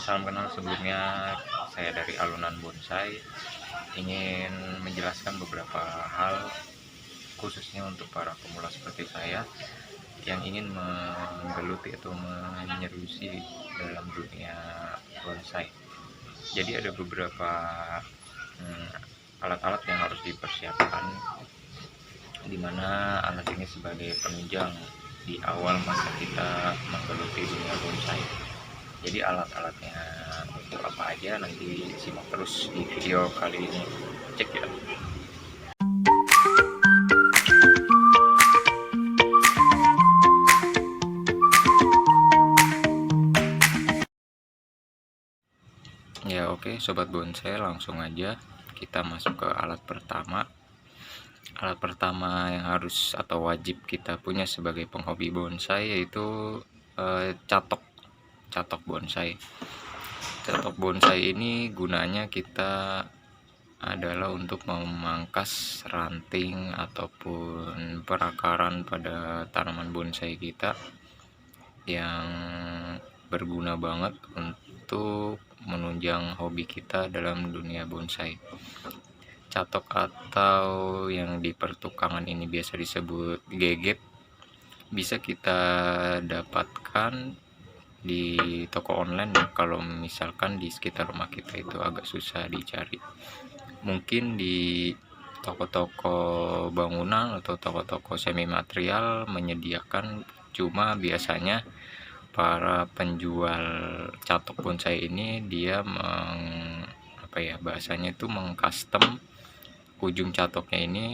salam kenal. Sebelumnya saya dari Alunan Bonsai ingin menjelaskan beberapa hal khususnya untuk para pemula seperti saya yang ingin menggeluti atau menyerusi dalam dunia bonsai. Jadi ada beberapa alat-alat yang harus dipersiapkan, di mana alat ini sebagai penunjang di awal masa kita menggeluti dunia bonsai. Jadi alat-alatnya untuk apa aja nanti simak terus di video kali ini. Cek ya. Ya oke, sobat bonsai, langsung aja kita masuk ke alat pertama. Alat pertama yang harus atau wajib kita punya sebagai penghobi bonsai yaitu catok bonsai. Catok bonsai ini gunanya kita adalah untuk memangkas ranting ataupun perakaran pada tanaman bonsai kita yang berguna banget untuk menunjang hobi kita dalam dunia bonsai. Catok atau yang di pertukangan ini biasa disebut geget bisa kita dapatkan di toko online ya, kalau misalkan di sekitar rumah kita itu agak susah dicari. Mungkin di toko-toko bangunan atau toko-toko semi material menyediakan, cuma biasanya para penjual catok bonsai ini dia bahasanya itu mengcustom ujung catoknya ini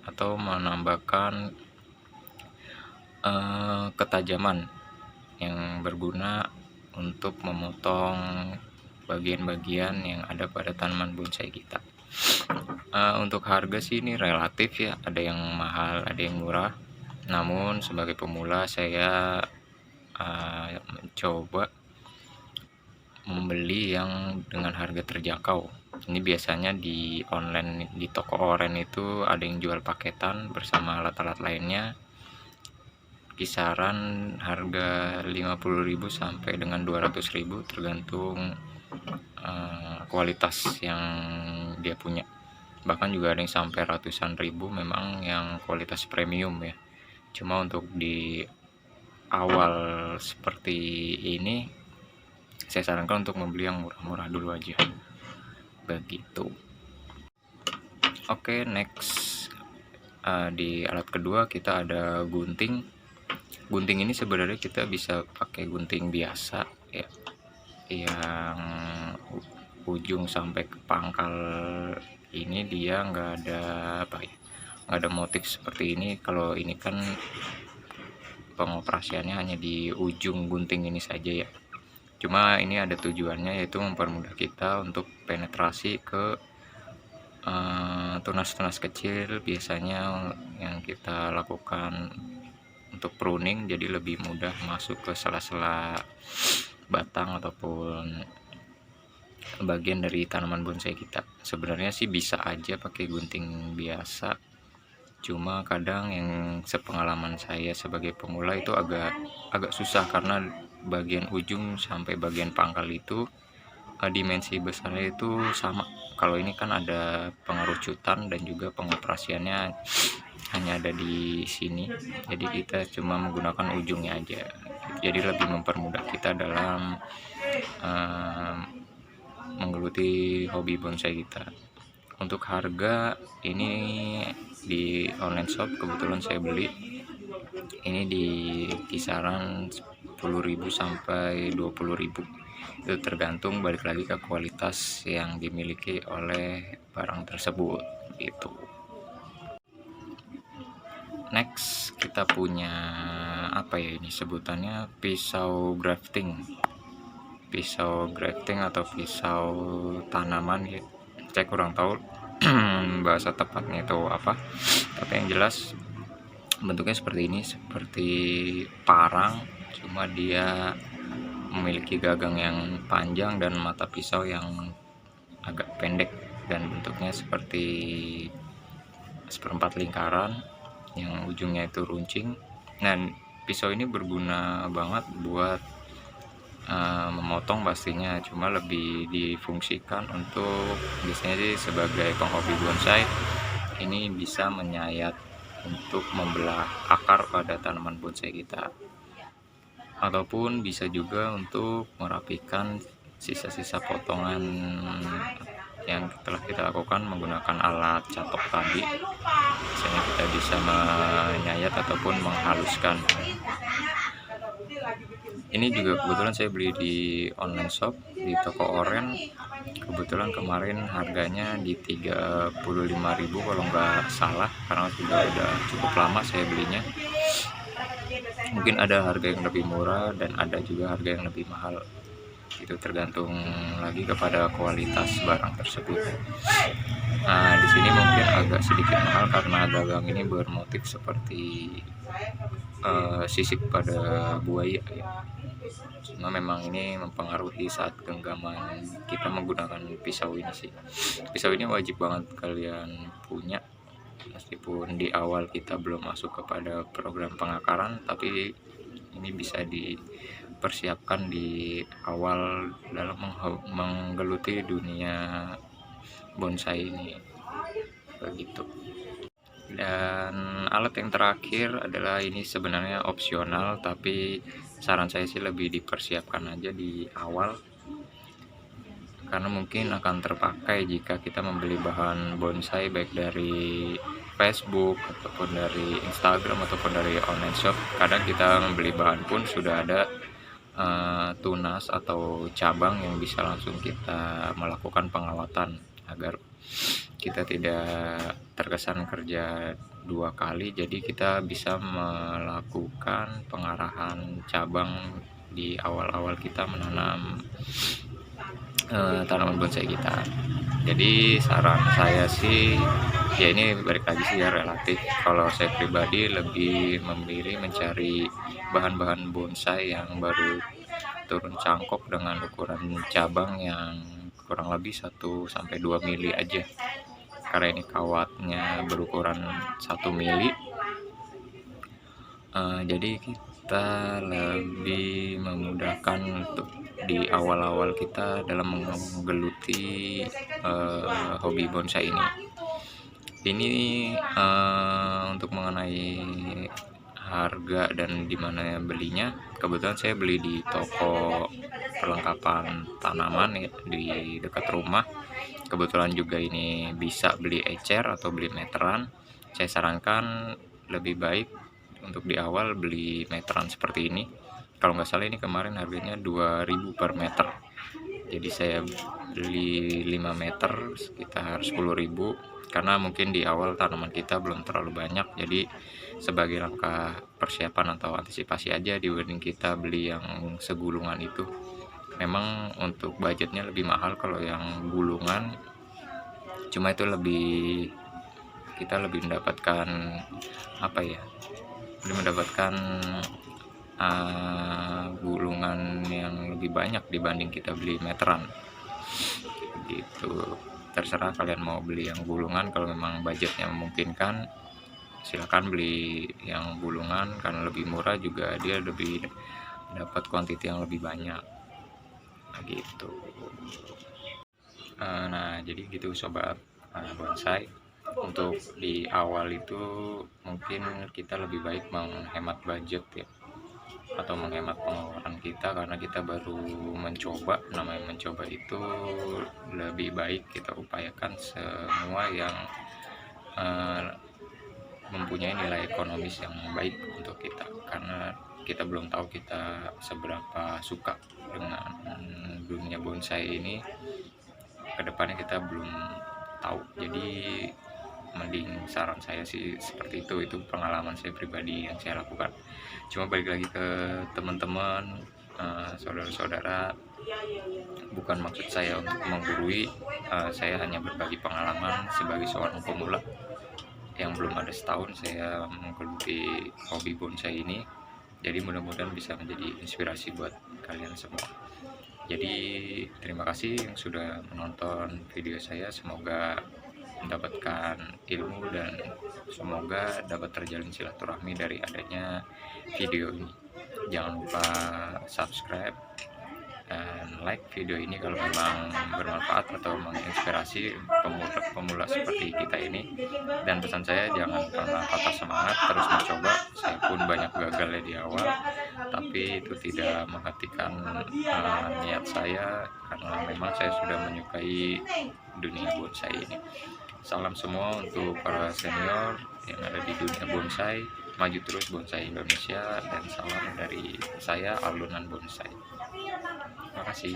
atau menambahkan ketajaman yang berguna untuk memotong bagian-bagian yang ada pada tanaman bonsai kita. Untuk harga sih ini relatif ya, ada yang mahal ada yang murah, namun sebagai pemula saya mencoba membeli yang dengan harga terjangkau. Ini biasanya di online, di toko oren itu ada yang jual paketan bersama alat-alat lainnya, kisaran harga 50.000 sampai dengan 200.000 tergantung kualitas yang dia punya. Bahkan juga ada yang sampai ratusan ribu, memang yang kualitas premium ya. Cuma untuk di awal seperti ini saya sarankan untuk membeli yang murah-murah dulu aja, begitu. Oke, next di alat kedua kita ada gunting. Gunting ini sebenarnya kita bisa pakai gunting biasa ya, yang ujung sampai ke pangkal ini dia nggak ada motif seperti ini. Kalau ini kan pengoperasiannya hanya di ujung gunting ini saja ya. Cuma ini ada tujuannya, yaitu mempermudah kita untuk penetrasi ke tunas-tunas kecil biasanya yang kita lakukan untuk pruning, jadi lebih mudah masuk ke sela-sela batang ataupun bagian dari tanaman bonsai kita. Sebenarnya sih bisa aja pakai gunting biasa, cuma kadang yang sepengalaman saya sebagai pemula itu agak susah karena bagian ujung sampai bagian pangkal itu dimensi besarnya itu sama. Kalau ini kan ada pengerucutan dan juga pengoperasiannya hanya ada di sini, jadi kita cuma menggunakan ujungnya aja, jadi lebih mempermudah kita dalam menggeluti hobi bonsai kita. Untuk harga ini di online shop kebetulan saya beli ini di kisaran 10.000 sampai 20.000, itu tergantung balik lagi ke kualitas yang dimiliki oleh barang tersebut gitu. Next kita punya ini sebutannya pisau grafting atau pisau tanaman ya, saya kurang tahu bahasa tepatnya itu apa, tapi yang jelas bentuknya seperti ini, seperti parang, cuma dia memiliki gagang yang panjang dan mata pisau yang agak pendek, dan bentuknya seperti seperempat lingkaran yang ujungnya itu runcing. Dan pisau ini berguna banget buat memotong pastinya, cuma lebih difungsikan untuk biasanya sih sebagai penghobi bonsai. Ini bisa menyayat untuk membelah akar pada tanaman bonsai kita, ataupun bisa juga untuk merapikan sisa-sisa potongan yang telah kita lakukan menggunakan alat catok tadi. Biasanya kita bisa menyayat ataupun menghaluskan. Ini juga kebetulan saya beli di online shop di toko oren. Kebetulan kemarin harganya di 35.000 kalau nggak salah, karena sudah cukup lama saya belinya. Mungkin ada harga yang lebih murah dan ada juga harga yang lebih mahal. Itu tergantung lagi kepada kualitas barang tersebut. Nah, di sini mungkin agak sedikit mahal karena gagang ini bermotif seperti sisik pada buaya ya. Cuma memang ini mempengaruhi saat genggaman kita menggunakan pisau ini sih. Pisau ini wajib banget kalian punya, meskipun di awal kita belum masuk kepada program pengakaran, tapi ini bisa dipersiapkan di awal dalam menggeluti dunia bonsai ini, begitu. Dan alat yang terakhir adalah ini sebenarnya opsional, tapi saran saya sih lebih dipersiapkan aja di awal, karena mungkin akan terpakai jika kita membeli bahan bonsai baik dari Facebook ataupun dari Instagram ataupun dari online shop. Kadang kita membeli bahan pun sudah ada tunas atau cabang yang bisa langsung kita melakukan pengawatan agar kita tidak terkesan kerja 2 kali. Jadi kita bisa melakukan pengarahan cabang di awal-awal kita menanam tanaman bonsai kita. Jadi saran saya sih ya, ini balik lagi sih ya, relatif. Kalau saya pribadi lebih memilih mencari bahan-bahan bonsai yang baru turun cangkok dengan ukuran cabang yang kurang lebih 1-2 mili aja, karena ini kawatnya berukuran 1 mili. Jadi kita lebih memudahkan untuk di awal-awal kita dalam menggeluti hobi bonsai ini. Ini untuk mengenai harga dan dimana belinya, kebetulan saya beli di toko perlengkapan tanaman ya, di dekat rumah. Kebetulan juga ini bisa beli ecer atau beli meteran. Saya sarankan lebih baik untuk di awal beli meteran seperti ini. Kalau nggak salah ini kemarin harganya 2.000 per meter. Jadi saya beli 5 meter sekitar 10.000, karena mungkin di awal tanaman kita belum terlalu banyak. Jadi sebagai langkah persiapan atau antisipasi aja dibanding kita beli yang segulungan itu. Memang untuk budgetnya lebih mahal kalau yang gulungan, cuma itu kita lebih mendapatkan apa ya, lebih mendapatkan gulungan yang lebih banyak dibanding kita beli meteran gitu. Terserah kalian mau beli yang gulungan, kalau memang budgetnya memungkinkan silakan beli yang gulungan, karena lebih murah juga, dia lebih dapat kuantiti yang lebih banyak gitu. Nah jadi gitu sobat bonsai, untuk di awal itu mungkin kita lebih baik menghemat budget ya, atau menghemat pengeluaran kita, karena kita baru mencoba. Namanya mencoba itu lebih baik kita upayakan semua yang mempunyai nilai ekonomis yang baik untuk kita, karena kita belum tahu kita seberapa suka dengan dunia bonsai ini, kedepannya kita belum tahu. Jadi mending saran saya sih seperti itu pengalaman saya pribadi yang saya lakukan. Cuma balik lagi ke teman-teman, saudara-saudara, bukan maksud saya untuk menggurui, saya hanya berbagi pengalaman sebagai seorang pemula yang belum ada setahun saya menggeluti hobi bonsai ini. Jadi mudah-mudahan bisa menjadi inspirasi buat kalian semua. Jadi terima kasih yang sudah menonton video saya, semoga mendapatkan ilmu dan semoga dapat terjalin silaturahmi dari adanya video ini. Jangan lupa subscribe, dan like video ini kalau memang bermanfaat atau menginspirasi pemula seperti kita ini. Dan pesan saya, jangan pernah patah semangat, terus mencoba. Saya pun banyak gagalnya di awal, tapi itu tidak menghentikan niat saya, karena memang saya sudah menyukai dunia bonsai ini. Salam semua untuk para senior yang ada di dunia bonsai, maju terus bonsai Indonesia, dan salam dari saya, Alunan Bonsai. Terima kasih.